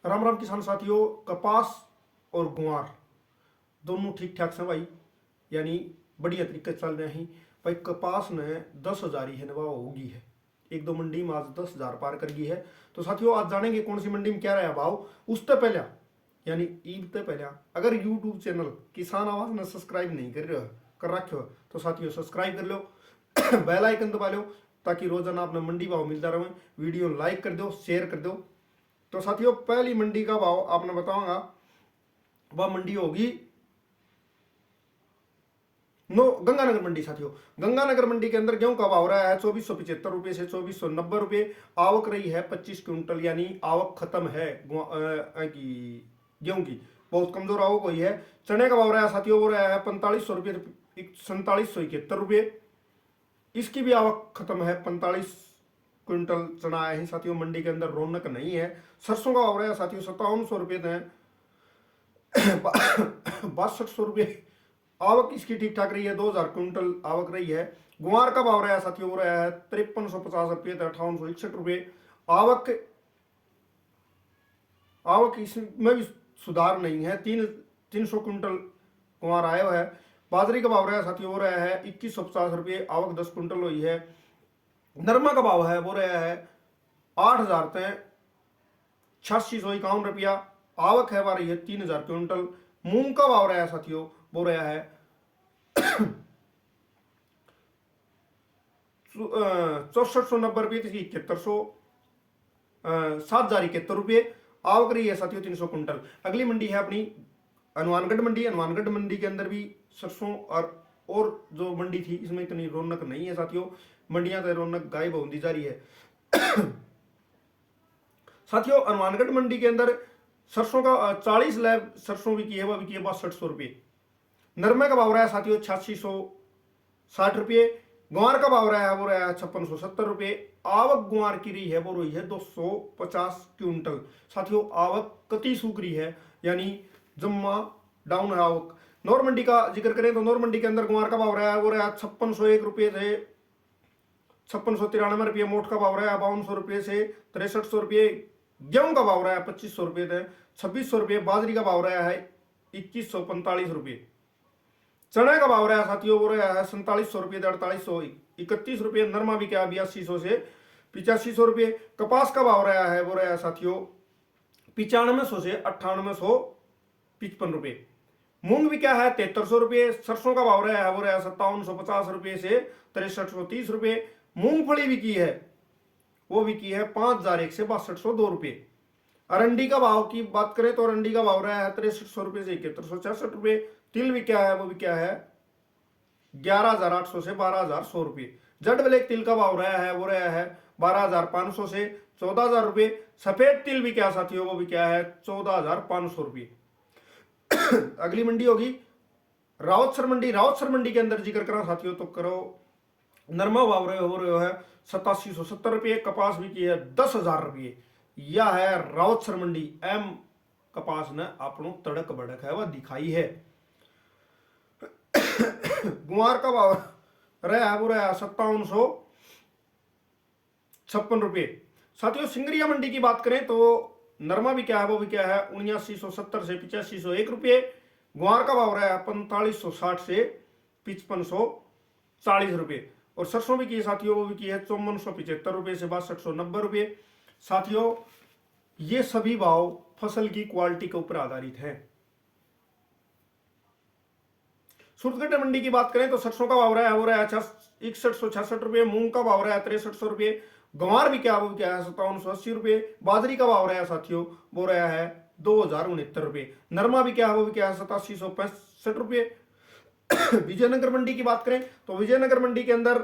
राम राम किसान साथियों। कपास और गुआर दोनों ठीक ठाक से भाई, यानी बढ़िया तरीके से चल रहे हैं भाई। कपास ने 10,000 ही है नवा होगी है, एक दो मंडी में आज 10,000 पार कर गई है। तो साथियों आज जानेंगे कौन सी मंडी में क्या रहा भाव। उससे पहले यानी ईद से पहले अगर यूट्यूब चैनल किसान आवाज ने सब्सक्राइब नहीं कर रखे हो तो साथियों सब्सक्राइब कर लो बेल आइकन दबा लो ताकि रोजाना अपना मंडी भाव मिलता रहे। वीडियो लाइक कर दो, शेयर कर दो। तो साथियों पहली मंडी का भाव आपने बताऊंगा, वह मंडी होगी गंगानगर मंडी। साथियों गंगानगर मंडी के अंदर गेहूं का भाव रहा है 2475 रुपए से 2490 रुपए। आवक रही है 25 क्विंटल, यानी आवक खत्म है गेहूं की, बहुत कमजोर आवक हुई है। चने का भाव रहा है साथियों वो रहा है 4500 रुपये 4771 रुपये। इसकी भी आवक खत्म है, 45 क्विंटल चना आया है साथियों। मंडी के अंदर रौनक नहीं है। सरसों का भाव रहा है साथियों 5700 रुपये थे 6200 रुपये। आवक इसकी ठीक ठाक रही है, 2000 क्विंटल आवक रही है। गुआर का भाव रहा है साथियों वो रहा है 5350 रुपये 5861 रुपये। आवक इसमें भी सुधार नहीं है, 300 क्विंटल गुआर आया हुआ है। बाजरी का भाव रहा है साथियों वो रहा है 2150 रुपये, आवक 10 क्विंटल हुई है। नरमा का भाव है वो रहा है 8,8651 रुपया, आवक है रही है 3000 क्विंटल। मूंग का भाव रहा है साथियों वो रहा है 6490 रुपये 7100 7,071 रुपये, आवक रही है साथियों 300 क्विंटल। अगली मंडी है अपनी हनुमानगढ़ मंडी। हनुमानगढ़ मंडी के अंदर भी सरसों और जो मंडी थी इसमें इतनी रौनक नहीं है साथियों। मंडियां तो रौनक गायब होती जा रही है साथियों। हनुमानगढ़ मंडी के अंदर सरसों का 40 लैब सरसों भी की है, वह भी की है 6200 रुपये। नरमे का भाव रहा है साथियों 8660 रुपये। गुआर का भाव रहा है वो रहा है 5670 रुपये। आवक गुआर की रही है वो रही है 250 क्विंटल। साथियों आवक कति सूख रही है, यानी जम्मा डाउन है आवक। नौर मंडी का जिक्र करें तो नौर मंडी के अंदर गुआर का भाव रहा है वो रहा है 5601 रुपये से 5693 रुपये। मोट का भाव रहा है 5200 रुपये से 6300 रुपये। गेहूं का भाव रहा है 2500 रुपये से 2600 रुपये। बाजरी का भाव रहा है 2145 रुपये। चने का भाव रहा है साथियों वो रहा है 4700 रुपये 4831 रुपये। नरमा भी क्या 8200 से 8500 रुपये। कपास का भाव रहा है वो रहा है साथियों 9500 से 9855 रुपये। मूंग भी क्या है 7300 रुपये। सरसों का भाव रहा है वो रहा है 5750 रुपये से 6330 रुपये। मूंगफली भी की है वो भी की है 5001 से 6202 रुपये। अरंडी का भाव की बात करें तो अरंडी का भाव रहा है 6300 रुपये से 7166 रुपये। तिल भी क्या है वो भी क्या है 11,800 से 12,100 रुपये। जड ब्लैक तिल का भाव रहा है वो रहा है 12,500 से 14,000 रुपये। सफेद तिल भी क्या साथियों वो भी क्या है 14,500 रुपये। अगली मंडी होगी रावतसर मंडी। रावतसर मंडी के अंदर जिक्र करा साथियों तो करो नरमा भाव रहे हो रहे है 8770 रुपये। कपास भी की है 10,000 रुपये। यह है रावतसर मंडी। एम कपास ने अपनों तड़क भड़क है वह दिखाई है। गुआर का भाव रहा है वो रहा 5756 रुपये। साथियों सिंगरिया मंडी की बात करें तो नरमा भी क्या है वो भी क्या है 7970 से 8501 रुपये। गुआर का भाव रहा है 4560 से 5540 रुपये। और सरसों भी की है साथियों वो भी की है 5475 रुपये से 6290 रुपये। साथियों ये सभी भाव फसल की क्वालिटी के ऊपर आधारित है। सूरतगढ़ मंडी की बात करें तो सरसों का भाव रहा है वो रहा है 6166 रुपये। मूंग का भाव रहा है 6300 रुपये। गंवार भी क्या है वो क्या है 5780 रुपये। बाजरी का भाव रहा है साथियों वो रहा है 2069 रुपये। नरमा भी क्या है वो भी क्या है 8765 रुपये। विजयनगर मंडी की बात करें तो विजयनगर मंडी के अंदर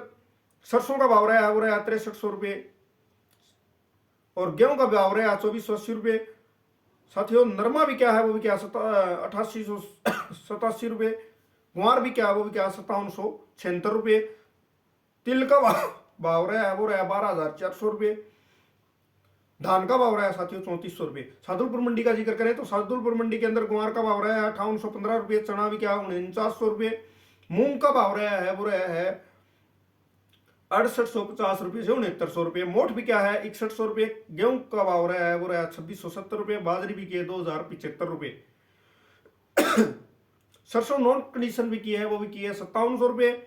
सरसों का भाव रहा है वो रहा है 6300 रुपये और गेहूं का भाव रहा है 2480 रुपये। साथियों नरमा भी क्या है वो भी क्या 8887 रुपये। गुआर भी क्या है वो भी क्या 5776 रुपये। तिल का भाव रहा है वो रहा है 12,400 रुपये। धान का भाव रहा है साथियों 3400 रुपये। सादुलपुर मंडी का जिक्र करें तो सादुलपुर मंडी के अंदर गुआर का भाव रहा है 5815 रुपये। चना भी क्या 4900 रुपये। मूंग का भाव रहा है वो रहा है 6850 रुपये से 6900 रुपये। मोठ भी क्या है 6100 रुपये। गेहूं का भाव रहा है वो रहा है 2670 रुपये। बाजरी भी की है 2075 रुपये। सरसों नॉन कंडीशन भी की है वो भी की है 5700 रुपये।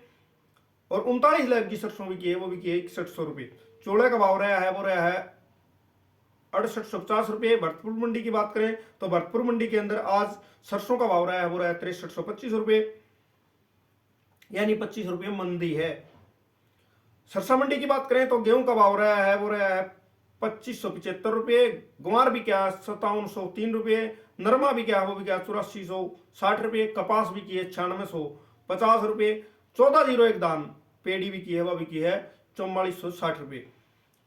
और 39 लाख की सरसों भी की है वो भी की है 6100 रुपये। चोले का भाव रहा है वो रहा है 6850 रुपये। भरतपुर मंडी की बात करें तो भरतपुर मंडी के अंदर आज सरसों का भाव रहा है वो रहा है 6325 रुपये, यानी 25 रुपये मंदी है। सरसा मंडी की बात करें तो गेहूं का भाव रहा है वो रहा है 2575 रुपये। गुआर भी क्या 5703 रुपये। नरमा भी क्या वो भी क्या 8460 रुपये। कपास भी की है 9650 रुपये। 1401 दान पेड़ी भी की है वह भी की है 4460 रुपये।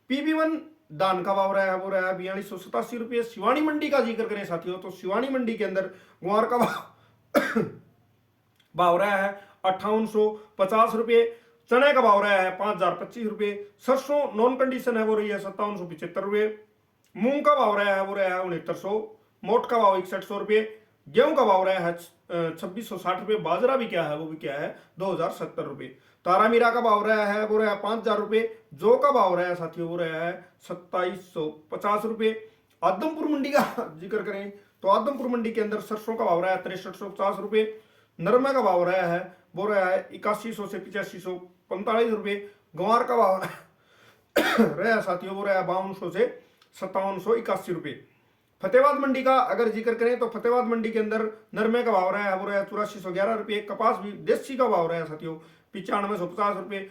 PB1 दान का भाव रहा है वो रहा है 4287 रुपये। शिवानी मंडी का जिक्र करें साथियों तो शिवानी मंडी के अंदर गुआर का भाव रहा है 5850 रुपये। चने का भाव रहा है 5025 रुपये। सरसों नॉन कंडीशन है वो रही है 5775 रुपये। मूंग का भाव रहा है वो रहा है 6900। मोट का भाव 6100 रुपये। गेहूं का भाव रहा है 2660 रुपये। बाजरा भी क्या है वो भी क्या है 2070 रुपये। तारामीरा का भाव रहा है वो रहा है 5000 रुपये। जौ का भाव रहा है साथियों वो रहा है 2750 रुपये। आदमपुर मंडी का जिक्र करें तो आदमपुर मंडी के अंदर सरसों का भाव रहा है 6350 रुपये। नरमा का भाव रहा है वो रहा है 8100 से 8545 रुपये। गंवार का भाव रहा है साथियों वो रहा है 5200 से 5781 रुपये। फतेहाबाद मंडी का अगर जिक्र करें तो फतेहाबाद मंडी के अंदर नरमे का भाव रहा है वो रहा है 8411 रुपये। कपास भी देसी का भाव रहा है साथियों 9550 रुपये।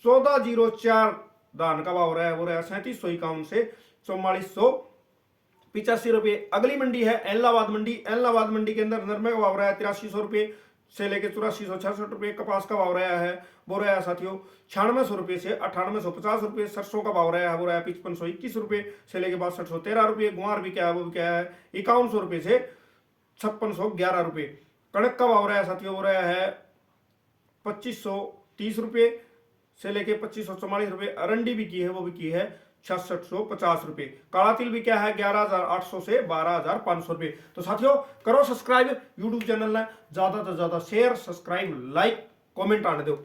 1404 धान का भाव रहा है वो रहा है 3751 से 4485 रुपये। अगली मंडी है एलनाबाद मंडी। एलनाबाद मंडी के अंदर नरमे का भाव रहा है 8300 रुपये से लेकर 8466 रुपये। कपास का भाव रहा है वो रहा है साथियों 9600 रुपये से 9850 रुपये। सरसों का भाव रहा है वो रहा है 5521 रुपये से लेकर 6213 रुपये। गुआर भी क्या है वो भी क्या है 5100 रुपये से 5611 रुपये। कणक का भाव रहा है साथियों वो रहा है 2530 रुपये से लेके 2544 रुपये। अरंडी भी की है वो भी की है 6650 रुपये। काला तिल भी क्या है 11800 से 12500 रुपये। तो साथियों करो सब्सक्राइब यूट्यूब चैनल ने ज्यादा से ज्यादा शेयर सब्सक्राइब लाइक कमेंट आने दो।